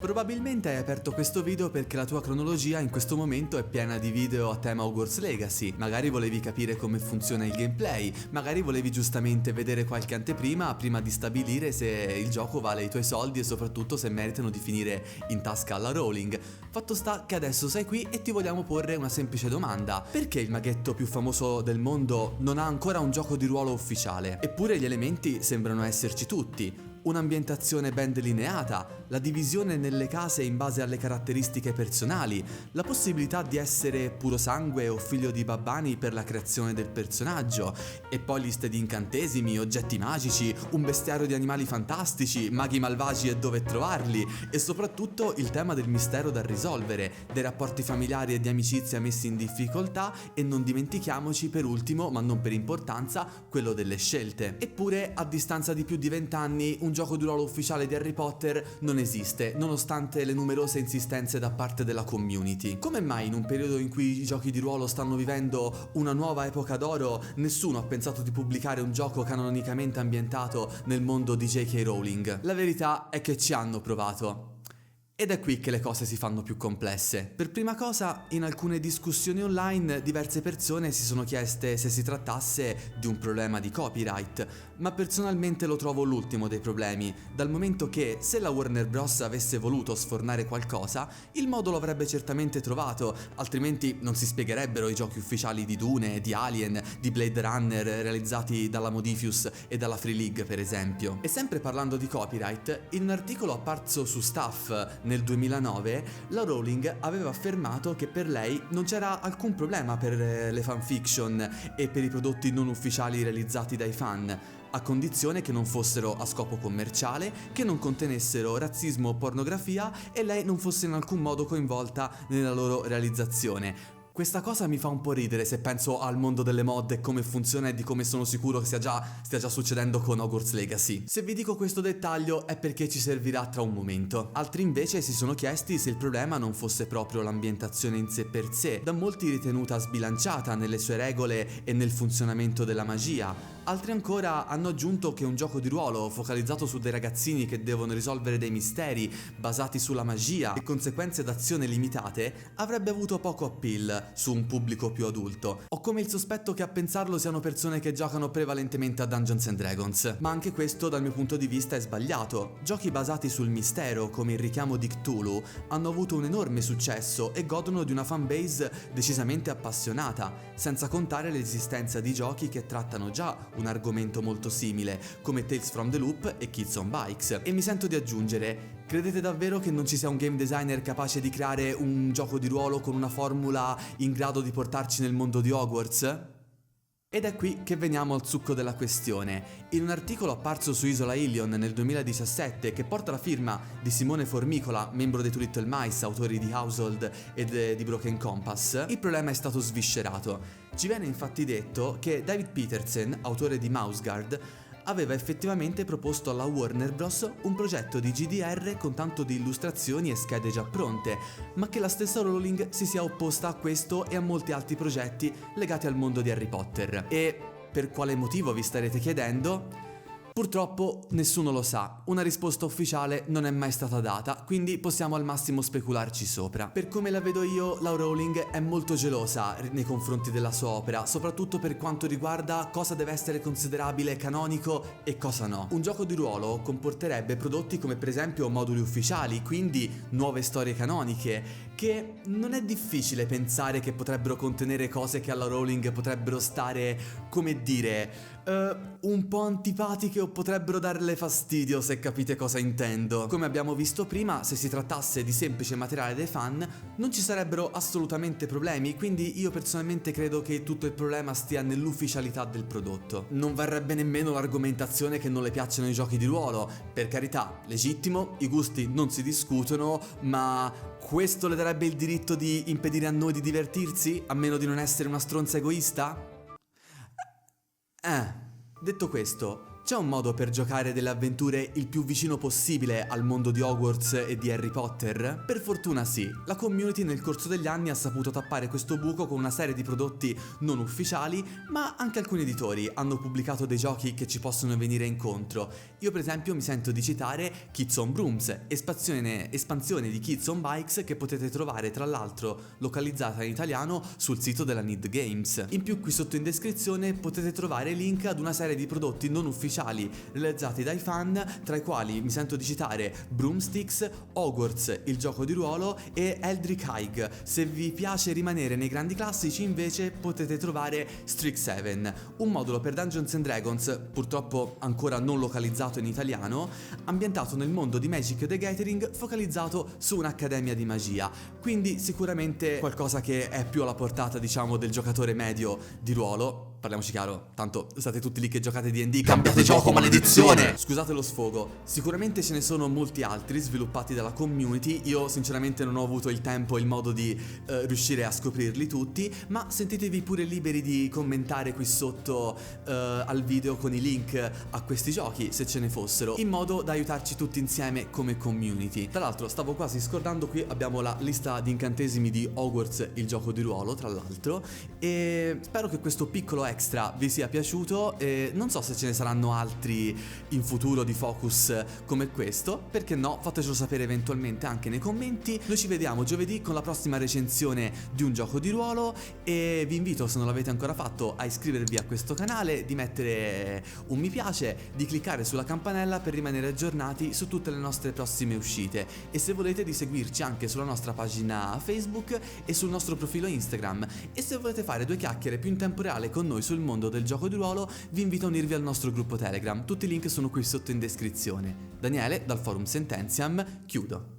Probabilmente hai aperto questo video perché la tua cronologia in questo momento è piena di video a tema Hogwarts Legacy. Magari volevi capire come funziona il gameplay, magari volevi giustamente vedere qualche anteprima prima di stabilire se il gioco vale i tuoi soldi e soprattutto se meritano di finire in tasca alla Rowling. Fatto sta che adesso sei qui e ti vogliamo porre una semplice domanda: perché il maghetto più famoso del mondo non ha ancora un gioco di ruolo ufficiale? Eppure gli elementi sembrano esserci tutti. Un'ambientazione ben delineata, la divisione nelle case in base alle caratteristiche personali, la possibilità di essere puro sangue o figlio di babbani per la creazione del personaggio, e poi liste di incantesimi, oggetti magici, un bestiario di animali fantastici, maghi malvagi e dove trovarli, e soprattutto il tema del mistero da risolvere, dei rapporti familiari e di amicizia messi in difficoltà, e non dimentichiamoci per ultimo, ma non per importanza, quello delle scelte. Eppure, a distanza di più di 20 anni, un gioco di ruolo ufficiale di Harry Potter non esiste, nonostante le numerose insistenze da parte della community. Come mai in un periodo in cui i giochi di ruolo stanno vivendo una nuova epoca d'oro, nessuno ha pensato di pubblicare un gioco canonicamente ambientato nel mondo di J.K. Rowling? La verità è che ci hanno provato. Ed è qui che le cose si fanno più complesse. Per prima cosa, in alcune discussioni online diverse persone si sono chieste se si trattasse di un problema di copyright, ma personalmente lo trovo l'ultimo dei problemi, dal momento che se la Warner Bros. Avesse voluto sfornare qualcosa, il modo lo avrebbe certamente trovato, altrimenti non si spiegherebbero i giochi ufficiali di Dune, di Alien, di Blade Runner realizzati dalla Modifius e dalla Free League per esempio. E sempre parlando di copyright, in un articolo apparso su Stuff nel 2009, la Rowling aveva affermato che per lei non c'era alcun problema per le fanfiction e per i prodotti non ufficiali realizzati dai fan, a condizione che non fossero a scopo commerciale, che non contenessero razzismo o pornografia e lei non fosse in alcun modo coinvolta nella loro realizzazione. Questa cosa mi fa un po' ridere se penso al mondo delle mod e come funziona e di come sono sicuro che stia già succedendo con Hogwarts Legacy. Se vi dico questo dettaglio è perché ci servirà tra un momento. Altri invece si sono chiesti se il problema non fosse proprio l'ambientazione in sé per sé, da molti ritenuta sbilanciata nelle sue regole e nel funzionamento della magia. Altri ancora hanno aggiunto che un gioco di ruolo focalizzato su dei ragazzini che devono risolvere dei misteri basati sulla magia e conseguenze d'azione limitate avrebbe avuto poco appeal su un pubblico più adulto. Ho come il sospetto che a pensarlo siano persone che giocano prevalentemente a Dungeons and Dragons, ma anche questo dal mio punto di vista è sbagliato. Giochi basati sul mistero come il richiamo di Cthulhu hanno avuto un enorme successo e godono di una fanbase decisamente appassionata, senza contare l'esistenza di giochi che trattano già un argomento molto simile come Tales from the Loop e Kids on Bikes. E mi sento di aggiungere: credete davvero che non ci sia un game designer capace di creare un gioco di ruolo con una formula in grado di portarci nel mondo di Hogwarts? Ed è qui che veniamo al succo della questione. In un articolo apparso su Isola Ilion nel 2017 che porta la firma di Simone Formicola, membro dei Two Little Mice, autori di Household e di Broken Compass, il problema è stato sviscerato. Ci viene infatti detto che David Petersen, autore di Mouse Guard, aveva effettivamente proposto alla Warner Bros. Un progetto di GDR con tanto di illustrazioni e schede già pronte, ma che la stessa Rowling si sia opposta a questo e a molti altri progetti legati al mondo di Harry Potter. E per quale motivo, vi starete chiedendo? Purtroppo nessuno lo sa, una risposta ufficiale non è mai stata data, quindi possiamo al massimo specularci sopra. Per come la vedo io, la Rowling è molto gelosa nei confronti della sua opera, soprattutto per quanto riguarda cosa deve essere considerabile canonico e cosa no. Un gioco di ruolo comporterebbe prodotti come per esempio moduli ufficiali, quindi nuove storie canoniche, che non è difficile pensare che potrebbero contenere cose che alla Rowling potrebbero stare, come dire, un po' antipatiche o potrebbero darle fastidio, se capite cosa intendo. Come abbiamo visto prima, se si trattasse di semplice materiale dei fan non ci sarebbero assolutamente problemi, quindi io personalmente credo che tutto il problema stia nell'ufficialità del prodotto. Non varrebbe nemmeno l'argomentazione che non le piacciono i giochi di ruolo, per carità, legittimo, i gusti non si discutono, ma questo le darebbe il diritto di impedire a noi di divertirsi, a meno di non essere una stronza egoista? Detto questo, C'è un modo per giocare delle avventure il più vicino possibile al mondo di Hogwarts e di Harry Potter? Per fortuna sì, la community nel corso degli anni ha saputo tappare questo buco con una serie di prodotti non ufficiali, ma anche alcuni editori hanno pubblicato dei giochi che ci possono venire incontro. Io per esempio mi sento di citare Kids on Brooms, espansione di Kids on Bikes che potete trovare tra l'altro localizzata in italiano sul sito della Need Games. In più qui sotto in descrizione potete trovare link ad una serie di prodotti non ufficiali realizzati dai fan, tra i quali mi sento di citare Broomsticks, Hogwarts, il gioco di ruolo e Eldritch High. Se vi piace rimanere nei grandi classici invece potete trovare Strix7, un modulo per Dungeons and Dragons, purtroppo ancora non localizzato in italiano, ambientato nel mondo di Magic the Gathering, focalizzato su un'accademia di magia, quindi sicuramente qualcosa che è più alla portata diciamo del giocatore medio di ruolo. Parliamoci chiaro, tanto state tutti lì che giocate D&D, cambiate gioco, maledizione! Scusate lo sfogo, sicuramente ce ne sono molti altri sviluppati dalla community, io sinceramente non ho avuto il tempo e il modo di riuscire a scoprirli tutti, ma sentitevi pure liberi di commentare qui sotto al video con i link a questi giochi, se ce ne fossero, in modo da aiutarci tutti insieme come community. Tra l'altro stavo quasi scordando, qui abbiamo la lista di incantesimi di Hogwarts, il gioco di ruolo, tra l'altro, e spero che questo piccolo extra vi sia piaciuto e non so se ce ne saranno altri in futuro di focus come questo, perché no, fatecelo sapere eventualmente anche nei commenti. Noi ci vediamo giovedì con la prossima recensione di un gioco di ruolo e vi invito, se non l'avete ancora fatto, a iscrivervi a questo canale, di mettere un mi piace, di cliccare sulla campanella per rimanere aggiornati su tutte le nostre prossime uscite e se volete di seguirci anche sulla nostra pagina Facebook e sul nostro profilo Instagram, e se volete fare due chiacchiere più in tempo reale con noi sul mondo del gioco di ruolo vi invito a unirvi al nostro gruppo Telegram, tutti i link sono qui sotto in descrizione. Daniele dal forum Sententiam, chiudo.